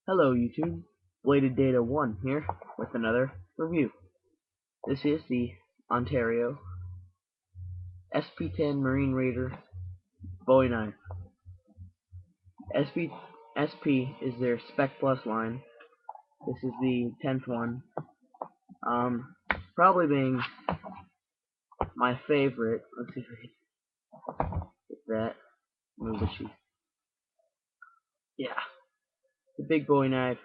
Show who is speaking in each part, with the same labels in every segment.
Speaker 1: Hello YouTube, Bladed Data 1 here with another review. This is the Ontario sp10 Marine Raider Bowie knife. SP is their Spec Plus line. This is the 10th one. Probably being my favorite. Let's see if I can get that. Move the sheath. Yeah, the big Bowie knife.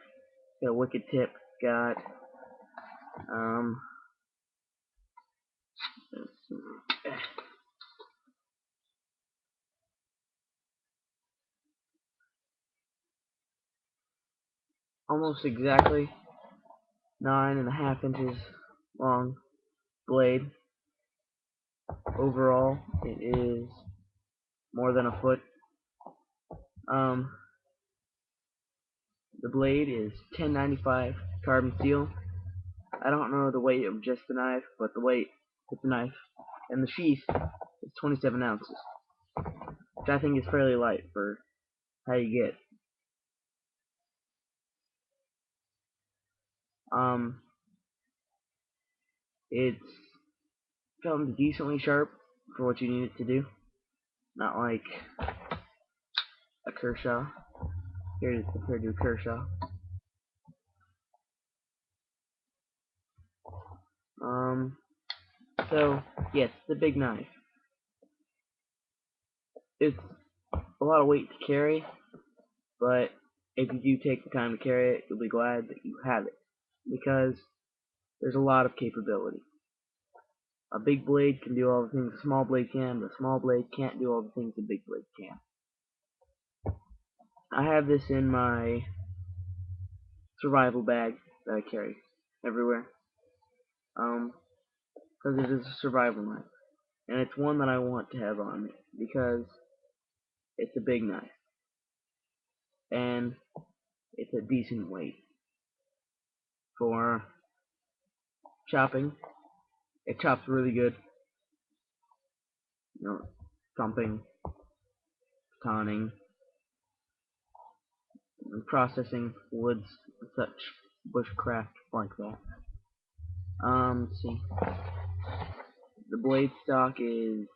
Speaker 1: Got a wicked tip. Got let's see. Almost exactly 9.5 inches long blade. Overall, it is more than a foot. Um, the blade is 1095 carbon steel. I don't know the weight of just the knife, but the weight of the knife and the sheath is 27 ounces, which I think is fairly light for how you get. Um, it's comes decently sharp for what you need it to do. Not like a Kershaw. Here it is compared to a Kershaw. So yes, the big knife. It's a lot of weight to carry, but if you do take the time to carry it, you'll be glad that you have it, because there's a lot of capability. A big blade can do all the things a small blade can, but a small blade can't do all the things a big blade can. I have this in my survival bag that I carry everywhere, because it is a survival knife, and it's one that I want to have on me, because it's a big knife, and it's a decent weight for chopping. It chops really good, thumping, toning, and processing woods and such bushcraft like that. Let's see. The blade stock is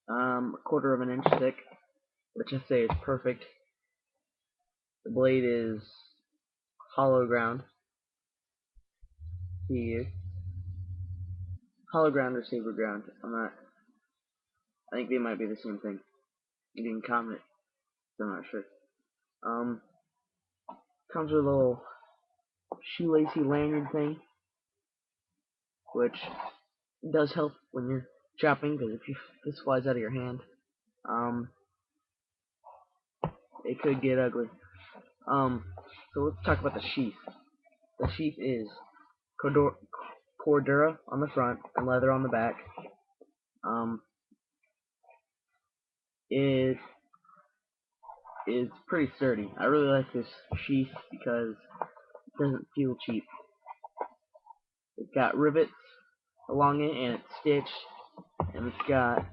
Speaker 1: a quarter of an inch thick, which I say is perfect. The blade is hollow ground. Here, hollow ground or saber ground. I think they might be the same thing. You can comment. I'm not sure. Comes with a little shoelacy lanyard thing, which does help when you're chopping, because if this flies out of your hand, it could get ugly. So let's talk about the sheath. The sheath is Cordura on the front and leather on the back. It is pretty sturdy. I really like this sheath because it doesn't feel cheap. It's got rivets along it, and it's stitched, and it's got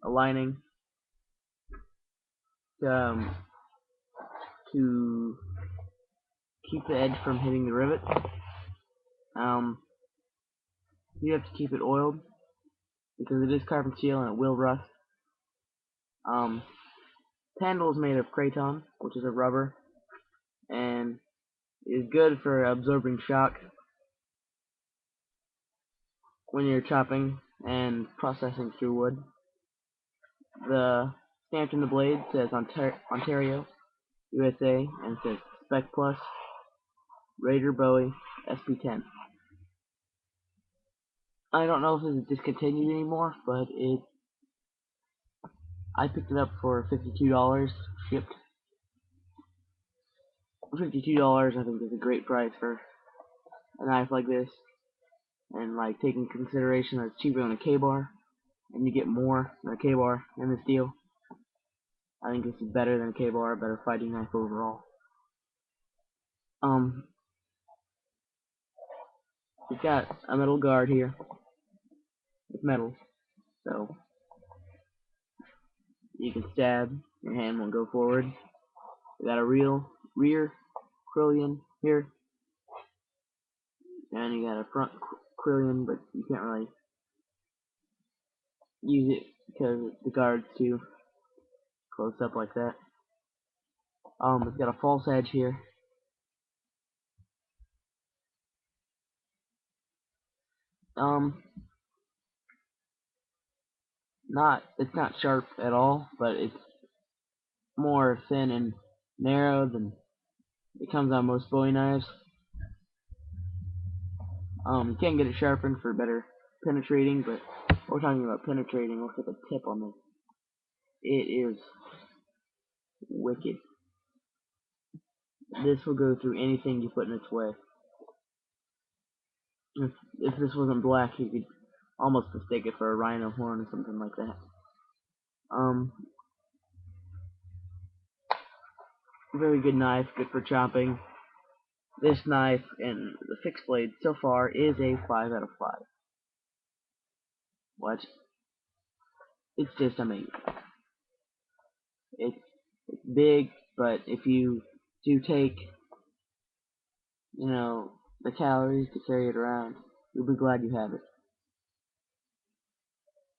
Speaker 1: a lining to keep the edge from hitting the rivet. You have to keep it oiled because it is carbon steel and it will rust. The handle is made of kraton, which is a rubber, and is good for absorbing shock when you're chopping and processing through wood. The stamp in the blade says Ontario, USA, and it says Spec Plus Raider Bowie SP10. I don't know if this is discontinued anymore, but I picked it up for $52 shipped. $52 I think is a great price for a knife like this, and like taking consideration that it's cheaper than a K-bar, and you get more than a K-bar in this deal. I think this is better than a K-bar, a better fighting knife overall. It's got a metal guard here. It's metal, so you can stab Your hand won't go forward. You got a rear Quillian here, and you got a front Quillian, but you can't really use it because the guard's too close up like that. It's got a false edge here. It's not sharp at all, but it's more thin and narrow than it comes on most bowie knives. You can get it sharpened for better penetrating, but we're talking about penetrating. Look at the tip on this. It is wicked. This will go through anything you put in its way. If this wasn't black, you could almost mistake it for a rhino horn or something like that. Very good knife, good for chopping. This knife and the fixed blade so far is a 5 out of 5. What? It's just amazing. It's big, but if you do take, the calories to carry it around, you'll be glad you have it.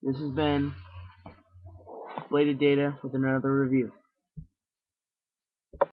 Speaker 1: This has been Bladed Data with another review.